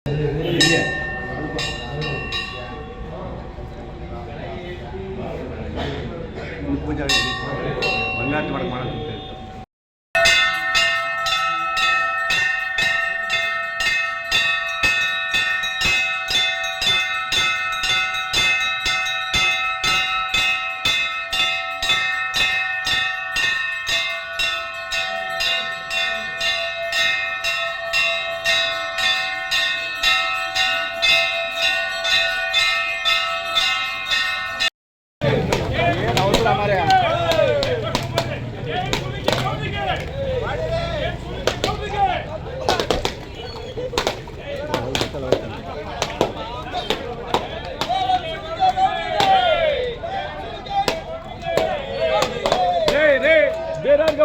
ಪೂಜೆ ಮಂಗಳಾರತಿ ಮಾಡೋದು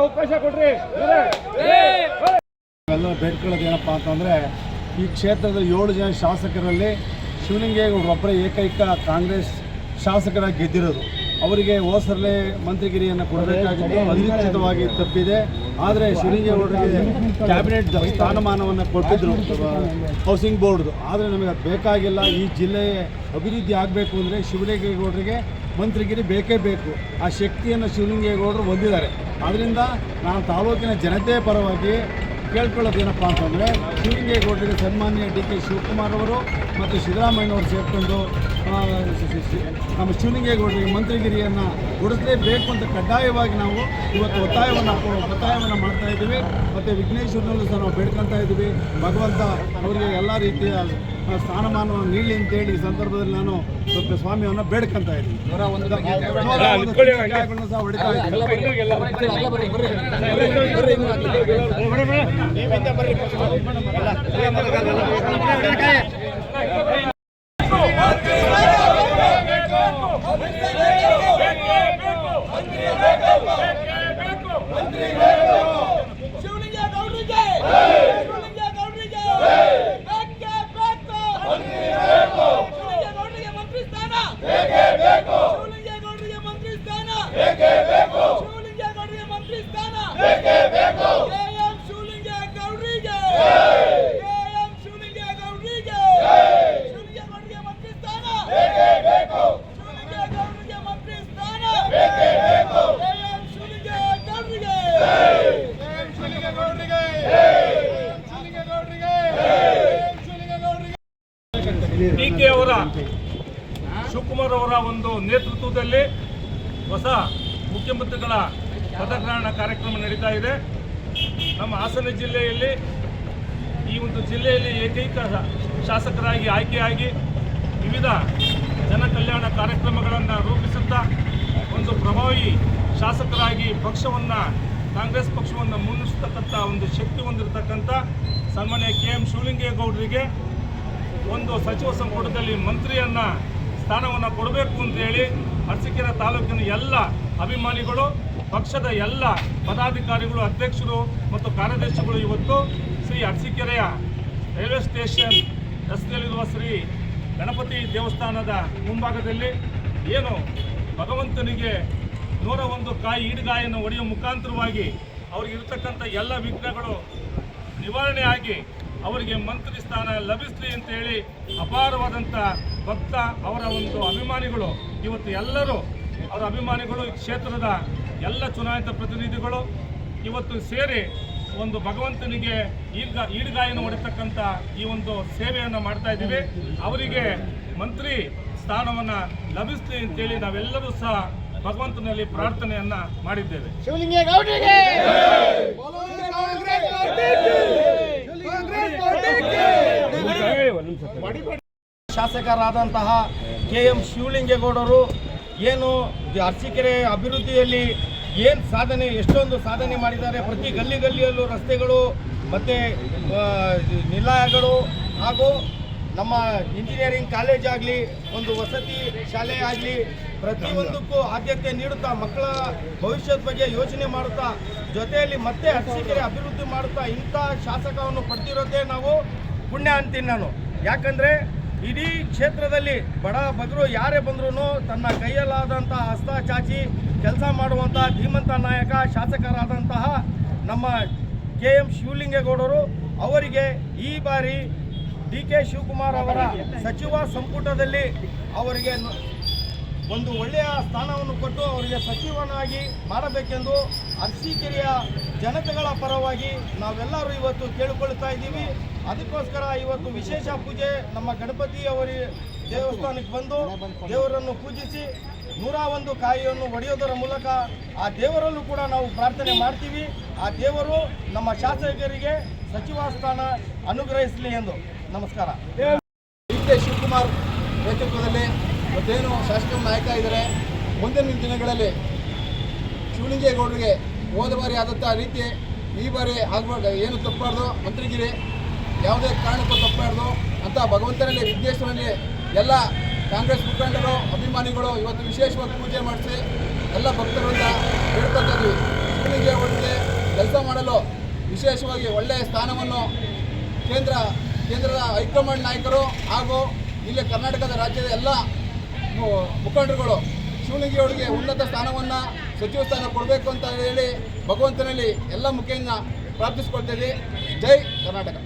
ಅವಕಾಶ ಕೊಡ್ರಿ. ಎಲ್ಲ ಬೇಡ್ಕೊಳ್ಳೋದು ಏನಪ್ಪ ಅಂತಂದರೆ, ಈ ಕ್ಷೇತ್ರದ 7 ಜನ ಶಾಸಕರಲ್ಲಿ ಶಿವಲಿಂಗೇಗೌಡರೊಬ್ಬರೇ ಏಕೈಕ ಕಾಂಗ್ರೆಸ್ ಸ್ಥಾಸಕರಾಗಿ ಗೆದ್ದಿರೋದು. ಅವರಿಗೆ ಹೋಸರಲೆ ಮಂತ್ರಿಗಿರಿಯನ್ನು ಕೊಡಬೇಕಾಗಿದ್ದು ಅನಿರೀಕ್ಷಿತವಾಗಿ ತಪ್ಪಿದೆ. ಆದರೆ ಶಿವಲಿಂಗೇಗೌಡರಿಗೆ ಕ್ಯಾಬಿನೆಟ್ ಸ್ಥಾನಮಾನವನ್ನು ಕೊಟ್ಟಿದ್ದರು ಹೌಸಿಂಗ್ ಬೋರ್ಡ್ದು. ಆದರೆ ನಮಗೆ ಅದು ಬೇಕಾಗಿಲ್ಲ. ಈ ಜಿಲ್ಲೆ ಅಭಿವೃದ್ಧಿ ಆಗಬೇಕು ಅಂದರೆ ಶಿವಲಿಂಗೇಗೌಡರಿಗೆ ಮಂತ್ರಿಗಿರಿ ಬೇಕೇ ಬೇಕು. ಆ ಶಕ್ತಿಯನ್ನು ಶಿವಲಿಂಗೇಗೌಡರು ಹೊಂದಿದ್ದಾರೆ. ಆದ್ದರಿಂದ ನಾನು ತಾಲೂಕಿನ ಜನತೆ ಪರವಾಗಿ ಕೇಳ್ಕೊಳ್ಳೋದೇನಪ್ಪ ಅಂತಂದರೆ, ಶಿವಲಿಂಗೇಗೌಡರಿಗೆ ಸನ್ಮಾನ್ಯ ಡಿ.ಕೆ. ಶಿವಕುಮಾರ್ ಅವರು ಮತ್ತು ಸಿದ್ದರಾಮಯ್ಯನವರು ಸೇರಿಕೊಂಡು ನಮ್ಮ ಶಿವಲಿಂಗೇಗೌಡರಿಗೆ ಮಂತ್ರಿಗಿರಿಯನ್ನು ಕೊಡಿಸಲೇಬೇಕು ಅಂತ ಕಡ್ಡಾಯವಾಗಿ ನಾವು ಇವತ್ತು ಒತ್ತಾಯವನ್ನು ಮಾಡ್ತಾಯಿದ್ದೀವಿ. ಮತ್ತು ವಿಘ್ನೇಶ್ವರನಲ್ಲೂ ಸಹ ನಾವು ಬೇಡ್ಕೊಳ್ತಾ ಇದ್ದೀವಿ. ಭಗವಂತ ಅವರಿಗೆ ಎಲ್ಲ ರೀತಿಯ ಸ್ಥಾನಮಾನವನ್ನು ನೀಡಲಿ ಅಂತೇಳಿ ಈ ಸಂದರ್ಭದಲ್ಲಿ ನಾನು ಸ್ವಲ್ಪ ಸ್ವಾಮಿಯನ್ನು ಬೇಡ್ಕೊಳ್ತಾ ಇದ್ದೀನಿ. ಸಹ ಹೊಡಿತಾ ಡಿ.ಕೆ. ಅವರ ಶಿವಕುಮಾರ್ ಅವರ ಒಂದು ನೇತೃತ್ವದಲ್ಲಿ ಹೊಸ ಮುಖ್ಯಮಂತ್ರಿಗಳ ಪದಗ್ರಹಣ ಕಾರ್ಯಕ್ರಮ ನಡೀತಾ ಇದೆ. ನಮ್ಮ ಹಾಸನ ಜಿಲ್ಲೆಯಲ್ಲಿ ಈ ಒಂದು ಜಿಲ್ಲೆಯಲ್ಲಿ ಏಕೈಕ ಶಾಸಕರಾಗಿ ಆಯ್ಕೆಯಾಗಿ ವಿವಿಧ ಜನ ಕಲ್ಯಾಣ ಕಾರ್ಯಕ್ರಮಗಳನ್ನು ರೂಪಿಸುತ್ತಾ ಒಂದು ಪ್ರಭಾವಿ ಶಾಸಕರಾಗಿ ಪಕ್ಷವನ್ನು ಕಾಂಗ್ರೆಸ್ ಪಕ್ಷವನ್ನು ಮುನ್ನಡೆಸತಕ್ಕಂಥ ಒಂದು ಶಕ್ತಿ ಹೊಂದಿರತಕ್ಕಂಥ ಸನ್ಮಾನ್ಯ ಕೆ.ಎಂ. ಶಿವಲಿಂಗೇಗೌಡರಿಗೆ ಒಂದು ಸಚಿವ ಸಂಪುಟದಲ್ಲಿ ಮಂತ್ರಿಯನ್ನು ಸ್ಥಾನವನ್ನು ಕೊಡಬೇಕು ಅಂತೇಳಿ ಅರಸೀಕೆರೆ ತಾಲೂಕಿನ ಎಲ್ಲ ಅಭಿಮಾನಿಗಳು, ಪಕ್ಷದ ಎಲ್ಲ ಪದಾಧಿಕಾರಿಗಳು, ಅಧ್ಯಕ್ಷರು ಮತ್ತು ಕಾರ್ಯದರ್ಶಿಗಳು ಇವತ್ತು ಶ್ರೀ ಅರಸೀಕೆರೆಯ ರೈಲ್ವೆ ಸ್ಟೇಷನ್ ರಸ್ತೆಯಲ್ಲಿರುವ ಶ್ರೀ ಗಣಪತಿ ದೇವಸ್ಥಾನದ ಮುಂಭಾಗದಲ್ಲಿ ಏನು ಭಗವಂತನಿಗೆ 101 ಕಾಯಿ ಈಡುಗಾಯನ್ನು ಹೊಡೆಯುವ ಮುಖಾಂತರವಾಗಿ ಅವರಿಗಿರ್ತಕ್ಕಂಥ ಎಲ್ಲ ವಿಘ್ನಗಳು ನಿವಾರಣೆ ಆಗಿ ಅವರಿಗೆ ಮಂತ್ರಿ ಸ್ಥಾನ ಲಭಿಸಲಿ ಅಂತೇಳಿ ಅಪಾರವಾದಂಥ ಭಕ್ತ ಅವರ ಒಂದು ಅಭಿಮಾನಿಗಳು ಇವತ್ತು ಎಲ್ಲರೂ ಅವರ ಅಭಿಮಾನಿಗಳು, ಕ್ಷೇತ್ರದ ಎಲ್ಲ ಚುನಾಯಿತ ಪ್ರತಿನಿಧಿಗಳು ಇವತ್ತು ಸೇರಿ ಒಂದು ಭಗವಂತನಿಗೆ ಈಡುಗಾಯನ್ನು ಹೊಡಿತಕ್ಕಂಥ ಈ ಒಂದು ಸೇವೆಯನ್ನು ಮಾಡ್ತಾ ಇದ್ದೀವಿ. ಅವರಿಗೆ ಮಂತ್ರಿ ಸ್ಥಾನವನ್ನು ಲಭಿಸಲಿ ಅಂತೇಳಿ ನಾವೆಲ್ಲರೂ ಸಹ ಭಗವಂತನಲ್ಲಿ ಪ್ರಾರ್ಥನೆಯನ್ನ ಮಾಡಿದ್ದೇವೆ. ಶಾಸಕರಾದಂತಹ ಕೆ.ಎಂ. ಶಿವಲಿಂಗೇಗೌಡರು ಏನು ಅರಸೀಕೆರೆ ಅಭಿವೃದ್ಧಿಯಲ್ಲಿ ಏನು ಸಾಧನೆ, ಎಷ್ಟೊಂದು ಸಾಧನೆ ಮಾಡಿದ್ದಾರೆ. ಪ್ರತಿ ಗಲ್ಲಿಯಲ್ಲೂ ರಸ್ತೆಗಳು ಮತ್ತು ನಿಲಯಗಳು ಹಾಗೂ ನಮ್ಮ ಇಂಜಿನಿಯರಿಂಗ್ ಕಾಲೇಜ್ ಆಗಲಿ, ಒಂದು ವಸತಿ ಶಾಲೆ ಆಗಲಿ, ಪ್ರತಿಯೊಂದಕ್ಕೂ ಆದ್ಯತೆ ನೀಡುತ್ತಾ ಮಕ್ಕಳ ಭವಿಷ್ಯದ ಬಗ್ಗೆ ಯೋಚನೆ ಮಾಡುತ್ತಾ ಜೊತೆಯಲ್ಲಿ ಮತ್ತೆ ಅರಸೀಕೆರೆ ಅಭಿವೃದ್ಧಿ ಮಾಡುತ್ತಾ ಇಂಥ ಶಾಸಕವನ್ನು ಪಡೆದಿರೋದೇ ನಾವು ಪುಣ್ಯ ಅಂತೀನಿ ನಾನು. ಯಾಕಂದರೆ ಇಡೀ ಕ್ಷೇತ್ರದಲ್ಲಿ ಬಡ ಬಗರು ಯಾರೇ ಬಂದರೂ ತನ್ನ ಕೈಯಲ್ಲಾದಂಥ ಹಸ್ತ ಚಾಚಿ ಕೆಲಸ ಮಾಡುವಂಥ ಧೀಮಂತ ನಾಯಕ ಶಾಸಕರಾದಂತಹ ನಮ್ಮ ಕೆ.ಎಂ. ಶಿವಲಿಂಗೇಗೌಡರು ಅವರಿಗೆ ಈ ಬಾರಿ ಡಿ.ಕೆ. ಶಿವಕುಮಾರ್ ಅವರ ಸಚಿವ ಸಂಪುಟದಲ್ಲಿ ಅವರಿಗೆ ಒಂದು ಒಳ್ಳೆಯ ಸ್ಥಾನವನ್ನು ಕೊಟ್ಟು ಅವರಿಗೆ ಸಚಿವನಾಗಿ ಮಾಡಬೇಕೆಂದು ಅರಸೀಕೆರೆಯ ಜನತೆಗಳ ಪರವಾಗಿ ನಾವೆಲ್ಲರೂ ಇವತ್ತು ಕೇಳಿಕೊಳ್ತಾ ಇದ್ದೀವಿ. ಅದಕ್ಕೋಸ್ಕರ ಇವತ್ತು ವಿಶೇಷ ಪೂಜೆ ನಮ್ಮ ಗಣಪತಿ ಅವರ ದೇವಸ್ಥಾನಕ್ಕೆ ಬಂದು ದೇವರನ್ನು ಪೂಜಿಸಿ 101 ಕಾಯಿಯನ್ನು ಒಡೆಯೋದರ ಮೂಲಕ ಆ ದೇವರಲ್ಲೂ ಕೂಡ ನಾವು ಪ್ರಾರ್ಥನೆ ಮಾಡ್ತೀವಿ. ಆ ದೇವರು ನಮ್ಮ ಶಾಸಕರಿಗೆ ಸಚಿವ ಸ್ಥಾನ ಅನುಗ್ರಹಿಸಲಿ ಎಂದು ನಮಸ್ಕಾರ. ಡಿ.ಕೆ. ಶಿವಕುಮಾರ್ ನೇತೃತ್ವದಲ್ಲಿ ಇವತ್ತೇನು ಶಾಸಕ ನಾಯಕ ಇದ್ದಾರೆ, ಮುಂದಿನ ದಿನಗಳಲ್ಲಿ ಶಿವಲಿಂಗೇಗೌಡರಿಗೆ ಹೋದ ಬಾರಿ ಆದಂಥ ರೀತಿ ಈ ಬಾರಿ ಆಗಬಾರ್ದು, ಏನು ತಪ್ಪಬಾರ್ದು, ಮಂತ್ರಿಗಿರಿ ಯಾವುದೇ ಕಾರಣಕ್ಕೂ ತಪ್ಪಬಾರ್ದು ಅಂತ ಭಗವಂತನಲ್ಲಿ ವಿಘ್ನೇಶ್ವರನಲ್ಲಿ ಎಲ್ಲ ಕಾಂಗ್ರೆಸ್ ಮುಖಂಡರು ಅಭಿಮಾನಿಗಳು ಇವತ್ತು ವಿಶೇಷವಾಗಿ ಪೂಜೆ ಮಾಡಿಸಿ ಎಲ್ಲ ಭಕ್ತರಿಂದ ಹೇಳ್ಕೊತಾ ಇದ್ವಿ. ಶಿವಲಿಂಗೇಗೌಡರಿಗೆ ಕೆಲಸ ಮಾಡಲು ವಿಶೇಷವಾಗಿ ಒಳ್ಳೆಯ ಸ್ಥಾನವನ್ನು ಕೇಂದ್ರದ ಹೈಕಮಾಂಡ್ ನಾಯಕರು ಹಾಗೂ ಇಲ್ಲಿ ಕರ್ನಾಟಕದ ರಾಜ್ಯದ ಎಲ್ಲ ಮುಖಂಡರುಗಳು ಶಿವಲಿಂಗೇಗೌಡರಿಗೆ ಉನ್ನತ ಸ್ಥಾನವನ್ನು ಸಚಿವ ಸ್ಥಾನ ಕೊಡಬೇಕು ಅಂತ ಹೇಳಿ ಭಗವಂತನಲ್ಲಿ ಎಲ್ಲ ಮುಖೇನ ಪ್ರಾರ್ಥಿಸ್ಕೊಳ್ತಾ ಇದ್ದೀವಿ. ಜೈ ಕರ್ನಾಟಕ.